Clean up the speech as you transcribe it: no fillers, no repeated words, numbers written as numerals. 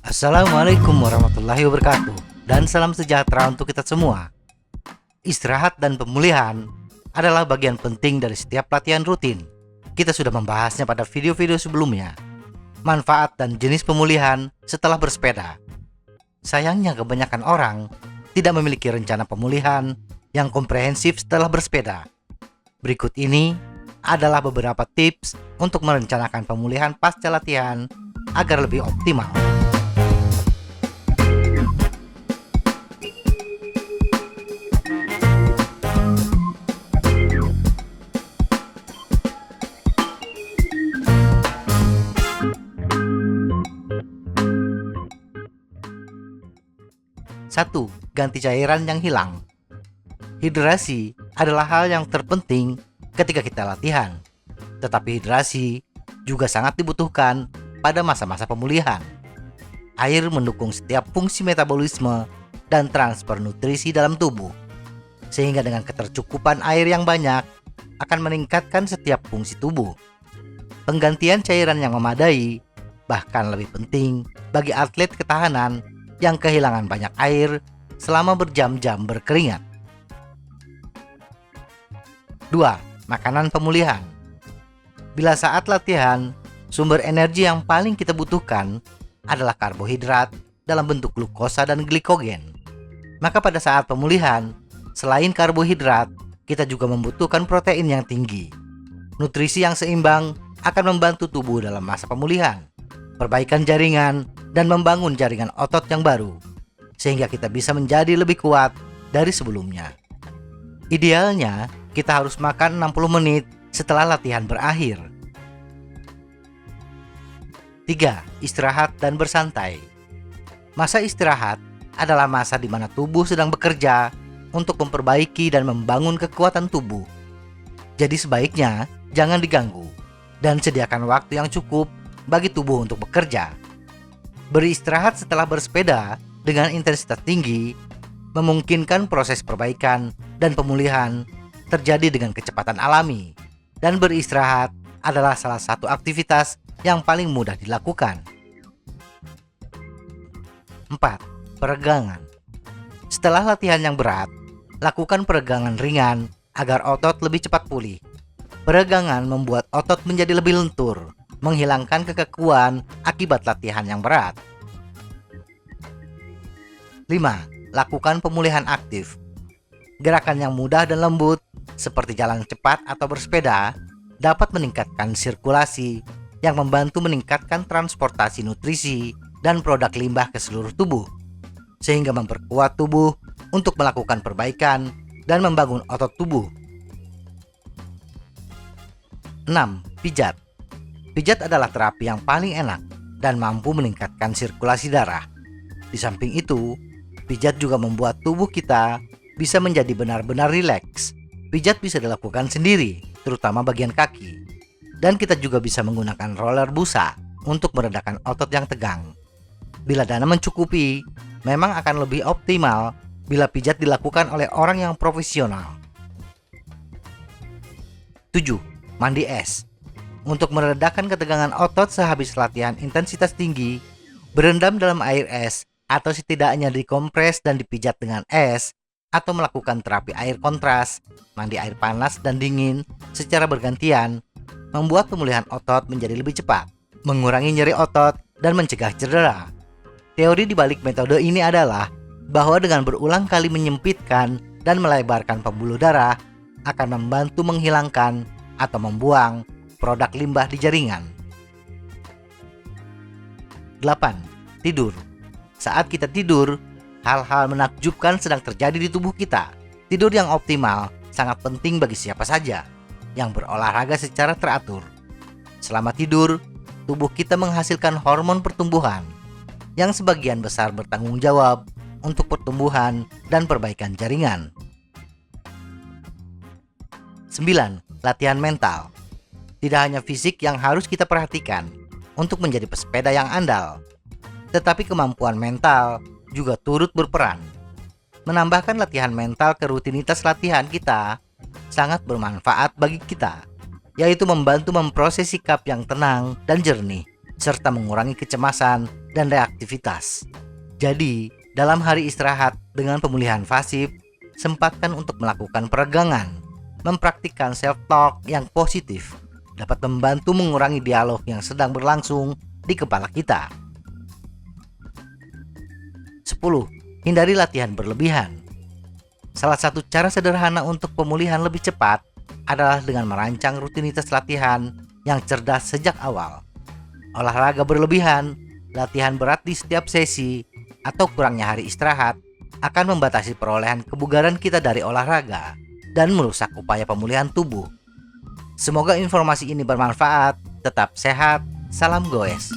Assalamualaikum warahmatullahi wabarakatuh, dan salam sejahtera untuk kita semua. Istirahat dan pemulihan adalah bagian penting dari setiap latihan rutin. Kita sudah membahasnya pada video-video sebelumnya. Manfaat dan jenis pemulihan setelah bersepeda. Sayangnya kebanyakan orang tidak memiliki rencana pemulihan yang komprehensif setelah bersepeda. Berikut ini adalah beberapa tips untuk merencanakan pemulihan pasca latihan agar lebih optimal. 1. Ganti cairan yang hilang. Hidrasi adalah hal yang terpenting ketika kita latihan. Tetapi hidrasi juga sangat dibutuhkan pada masa-masa pemulihan. Air mendukung setiap fungsi metabolisme dan transfer nutrisi dalam tubuh. Sehingga dengan ketercukupan air yang banyak akan meningkatkan setiap fungsi tubuh. Penggantian cairan yang memadai bahkan lebih penting bagi atlet ketahanan yang kehilangan banyak air selama berjam-jam berkeringat. 2. Makanan pemulihan. Bila saat latihan, sumber energi yang paling kita butuhkan adalah karbohidrat dalam bentuk glukosa dan glikogen. Maka pada saat pemulihan, selain karbohidrat, kita juga membutuhkan protein yang tinggi. Nutrisi yang seimbang akan membantu tubuh dalam masa pemulihan, perbaikan jaringan, dan membangun jaringan otot yang baru, sehingga kita bisa menjadi lebih kuat dari sebelumnya. Idealnya, kita harus makan 60 menit setelah latihan berakhir. 3. Istirahat dan bersantai. Masa istirahat adalah masa di mana tubuh sedang bekerja untuk memperbaiki dan membangun kekuatan tubuh. Jadi sebaiknya jangan diganggu dan sediakan waktu yang cukup bagi tubuh untuk bekerja. Beristirahat setelah bersepeda dengan intensitas tinggi memungkinkan proses perbaikan dan pemulihan terjadi dengan kecepatan alami, dan beristirahat adalah salah satu aktivitas yang paling mudah dilakukan. 4. Peregangan. Setelah latihan yang berat, lakukan peregangan ringan agar otot lebih cepat pulih. Peregangan membuat otot menjadi lebih lentur, menghilangkan kekakuan akibat latihan yang berat. 5. Lakukan pemulihan aktif. Gerakan yang mudah dan lembut seperti jalan cepat atau bersepeda dapat meningkatkan sirkulasi yang membantu meningkatkan transportasi nutrisi dan produk limbah ke seluruh tubuh, sehingga memperkuat tubuh untuk melakukan perbaikan dan membangun otot tubuh. 6. Pijat. Pijat adalah terapi yang paling enak dan mampu meningkatkan sirkulasi darah. Di samping itu, pijat juga membuat tubuh kita bisa menjadi benar-benar rileks. Pijat bisa dilakukan sendiri, terutama bagian kaki. Dan kita juga bisa menggunakan roller busa untuk meredakan otot yang tegang. Bila dana mencukupi, memang akan lebih optimal bila pijat dilakukan oleh orang yang profesional. 7. Mandi es. Untuk meredakan ketegangan otot sehabis latihan intensitas tinggi, berendam dalam air es atau setidaknya dikompres dan dipijat dengan es, atau melakukan terapi air kontras, mandi air panas dan dingin secara bergantian, membuat pemulihan otot menjadi lebih cepat, mengurangi nyeri otot, dan mencegah cedera. Teori di balik metode ini adalah bahwa dengan berulang kali menyempitkan dan melebarkan pembuluh darah akan membantu menghilangkan atau membuang produk limbah di jaringan. 8. Tidur. Saat kita tidur, hal-hal menakjubkan sedang terjadi di tubuh kita. Tidur yang optimal sangat penting bagi siapa saja yang berolahraga secara teratur. Selama tidur, tubuh kita menghasilkan hormon pertumbuhan yang sebagian besar bertanggung jawab untuk pertumbuhan dan perbaikan jaringan. 9. Latihan mental. Tidak hanya fisik yang harus kita perhatikan untuk menjadi pesepeda yang andal, tetapi kemampuan mental juga turut berperan. Menambahkan latihan mental ke rutinitas latihan kita sangat bermanfaat bagi kita, yaitu membantu memproses sikap yang tenang dan jernih, serta mengurangi kecemasan dan reaktivitas. Jadi, dalam hari istirahat dengan pemulihan pasif, sempatkan untuk melakukan peregangan, mempraktikkan self-talk yang positif, dapat membantu mengurangi dialog yang sedang berlangsung di kepala kita. 10. Hindari latihan berlebihan. Salah satu cara sederhana untuk pemulihan lebih cepat adalah dengan merancang rutinitas latihan yang cerdas sejak awal. Olahraga berlebihan, latihan berat di setiap sesi, atau kurangnya hari istirahat akan membatasi perolehan kebugaran kita dari olahraga dan merusak upaya pemulihan tubuh. Semoga informasi ini bermanfaat. Tetap sehat, salam goes.